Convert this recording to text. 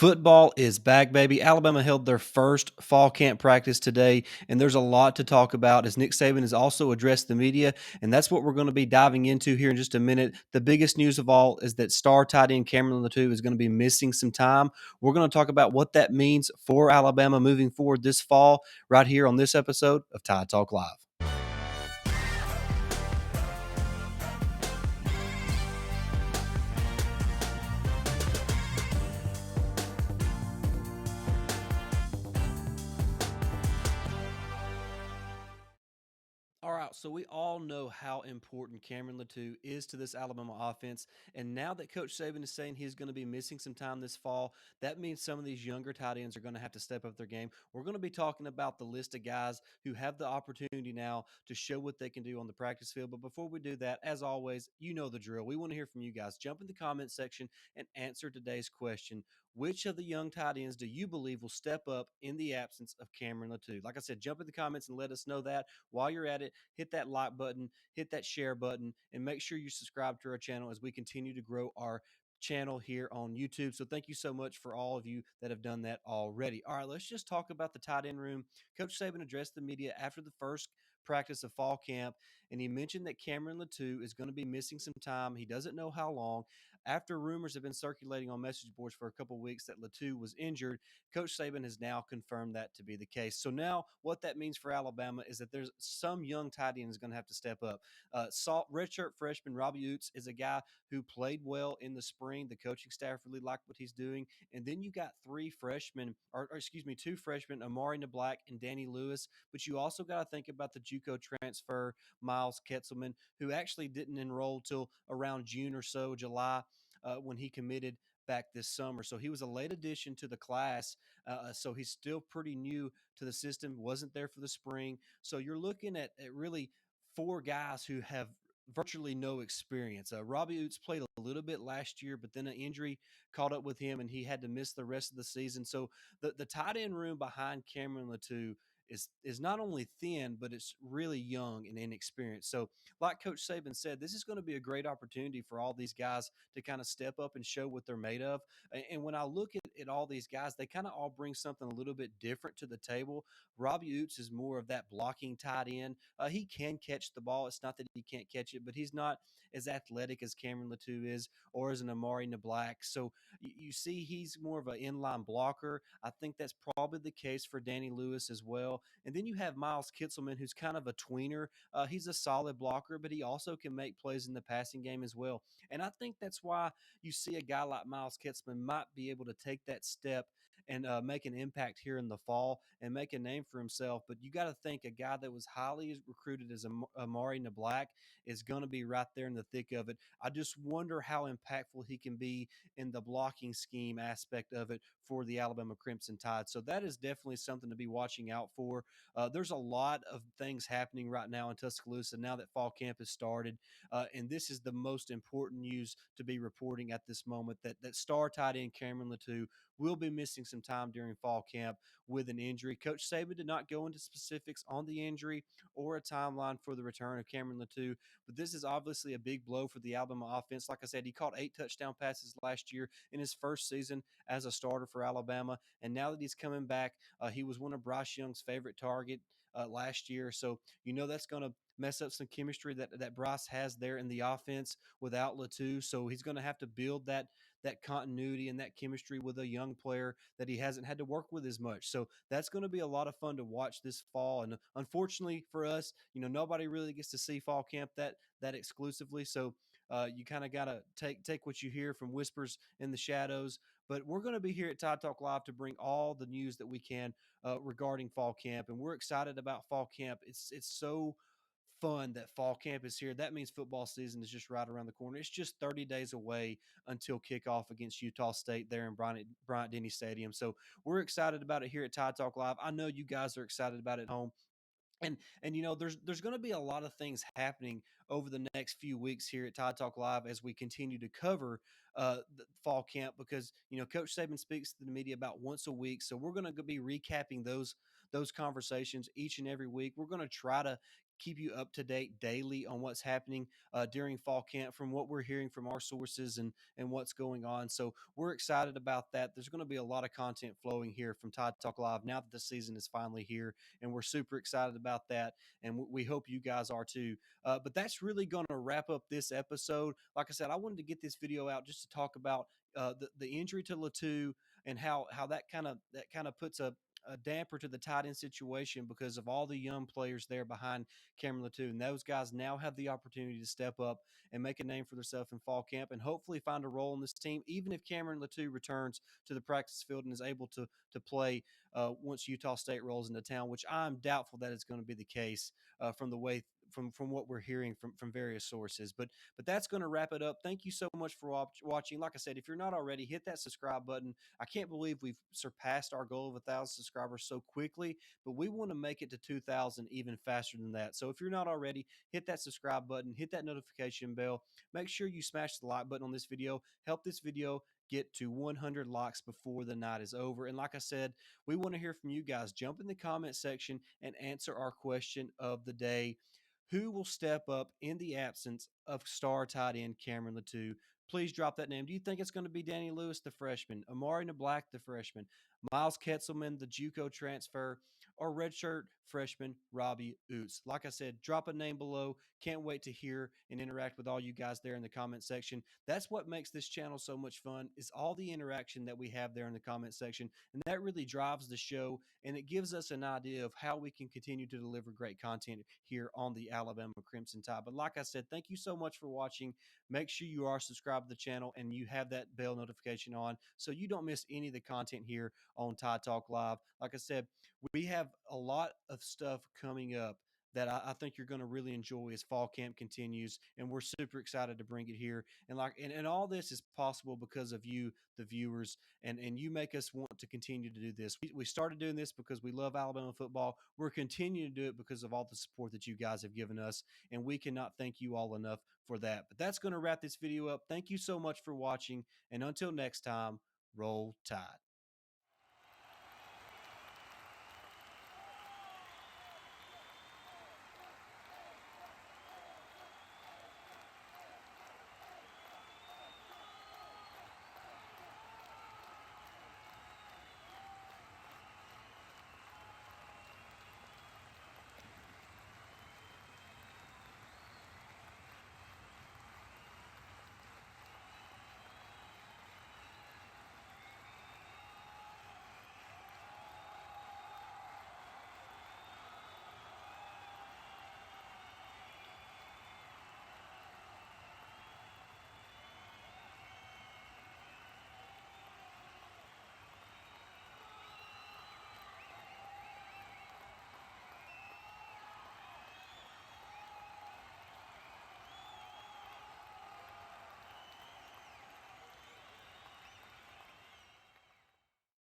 Football is back, baby. Alabama held their first fall camp practice today, and there's a lot to talk about as Nick Saban has also addressed the media, and that's what we're going to be diving into here in just a minute. The biggest news of all is that star tight end Cameron Latu is going to be missing some time. We're going to talk about what that means for Alabama moving forward this fall, right here on this episode of Tide Talk Live. All right, so we all know how important Cameron Latu is to this Alabama offense. And now that Coach Saban is saying he's going to be missing some time this fall, that means some of these younger tight ends are going to have to step up their game. We're going to be talking about the list of guys who have the opportunity now to show what they can do on the practice field. But before we do that, as always, you know the drill. We want to hear from you guys. Jump in the comment section and answer today's question. Which of the young tight ends do you believe will step up in the absence of Cameron Latu? Like I said, jump in the comments and let us know that. While you're at it, hit that like button, hit that share button, and make sure you subscribe to our channel as we continue to grow our channel here on YouTube. So thank you so much for all of you that have done that already. All right, let's just talk about the tight end room. Coach Saban addressed the media after the first practice of fall camp, and he mentioned that Cameron Latu is going to be missing some time. He doesn't know how long. After rumors have been circulating on message boards for a couple of weeks that Latu was injured, Coach Saban has now confirmed that to be the case. So now what that means for Alabama is that there's some young tight end is going to have to step up. Redshirt freshman Robbie Oots is a guy who played well in the spring. The coaching staff really liked what he's doing. And then you got two freshmen, Amari Nablack and Danny Lewis. But you also got to think about the JUCO transfer, Miles Ketzelman, who actually didn't enroll till around June or so, July, when he committed back this summer. So he was a late addition to the class. So he's still pretty new to the system, wasn't there for the spring. So you're looking at really four guys who have virtually no experience. Robbie Oots played a little bit last year, but then an injury caught up with him and he had to miss the rest of the season. So the tight end room behind Cameron Latu is not only thin, but it's really young and inexperienced. So, like Coach Saban said, this is going to be a great opportunity for all these guys to kind of step up and show what they're made of. And when I look at all these guys, they kind of all bring something a little bit different to the table. Robbie Oots is more of that blocking tight end. He can catch the ball. It's not that he can't catch it, but he's not as athletic as Cameron Latu is or as an Amari Nablack. So you see he's more of an inline blocker. I think that's probably the case for Danny Lewis as well. And then you have Miles Kitzelman, who's kind of a tweener. He's a solid blocker, but he also can make plays in the passing game as well. And I think that's why you see a guy like Miles Kitzelman might be able to take that step and make an impact here in the fall and make a name for himself. But you got to think a guy that was highly recruited as Amari Nablack is going to be right there in the thick of it. I just wonder how impactful he can be in the blocking scheme aspect of it for the Alabama Crimson Tide. So that is definitely something to be watching out for. There's a lot of things happening right now in Tuscaloosa now that fall camp has started. And this is the most important news to be reporting at this moment that star tight end Cameron Latu will be missing some time during fall camp with an injury. Coach Saban did not go into specifics on the injury or a timeline for the return of Cameron Latu, but this is obviously a big blow for the Alabama offense. Like I said, he caught 8 touchdown passes last year in his first season as a starter for Alabama, and now that he's coming back, he was one of Bryce Young's favorite target last year. So you know that's going to mess up some chemistry that Bryce has there in the offense without Latu. So he's going to have to build that continuity and that chemistry with a young player that he hasn't had to work with as much. So that's going to be a lot of fun to watch this fall. And unfortunately for us, nobody really gets to see fall camp that exclusively. So you kind of got to take what you hear from whispers in the shadows. But we're going to be here at Tide Talk Live to bring all the news that we can regarding fall camp, and we're excited about fall camp. It's so fun that fall camp is here. That means football season is just right around the corner. It's just 30 days away until kickoff against Utah State there in Bryant Denny Stadium. So we're excited about it here at Tide Talk Live. I know you guys are excited about it at home. And there's going to be a lot of things happening over the next few weeks here at Tide Talk Live as we continue to cover the fall camp, because Coach Saban speaks to the media about once a week, so we're going to be recapping those conversations each and every week. We're going to try to keep you up to date daily on what's happening during fall camp from what we're hearing from our sources and what's going on. So we're excited about that. There's going to be a lot of content flowing here from Tide Talk Live now that the season is finally here, and we're super excited about that. And we hope you guys are too. But that's really going to wrap up this episode. Like I said, I wanted to get this video out just to talk about the injury to Latu and how that kind of puts a damper to the tight end situation because of all the young players there behind Cameron Latu. And those guys now have the opportunity to step up and make a name for themselves in fall camp and hopefully find a role in this team, even if Cameron Latu returns to the practice field and is able to play once Utah State rolls into town, which I'm doubtful that is going to be the case from the way from what we're hearing from various sources. But that's going to wrap it up. Thank you so much for watching. Like I said, if you're not already, hit that subscribe button. I can't believe we've surpassed our goal of 1,000 subscribers so quickly, but we want to make it to 2,000 even faster than that. So if you're not already, hit that subscribe button, hit that notification bell. Make sure you smash the like button on this video. Help this video get to 100 likes before the night is over. And like I said, we want to hear from you guys. Jump in the comment section and answer our question of the day. Who will step up in the absence of star tight end Cameron Latu? Please drop that name. Do you think it's going to be Danny Lewis, the freshman, Amari Nablack, the freshman, Miles Ketzelman, the JUCO transfer, or redshirt freshman Robbie Oots? Like I said, drop a name below. Can't wait to hear and interact with all you guys there in the comment section. That's what makes this channel so much fun is all the interaction that we have there in the comment section. And that really drives the show and it gives us an idea of how we can continue to deliver great content here on the Alabama Crimson Tide. But like I said, thank you so much for watching. Make sure you are subscribed to the channel and you have that bell notification on so you don't miss any of the content here on Tide Talk Live. Like I said, we have a lot of stuff coming up that I think you're going to really enjoy as fall camp continues, and we're super excited to bring it here. And all this is possible because of you, the viewers, and you make us want to continue to do this. We started doing this because we love Alabama football. We're continuing to do it because of all the support that you guys have given us, and we cannot thank you all enough for that. But that's going to wrap this video up. Thank you so much for watching, and until next time, roll tide.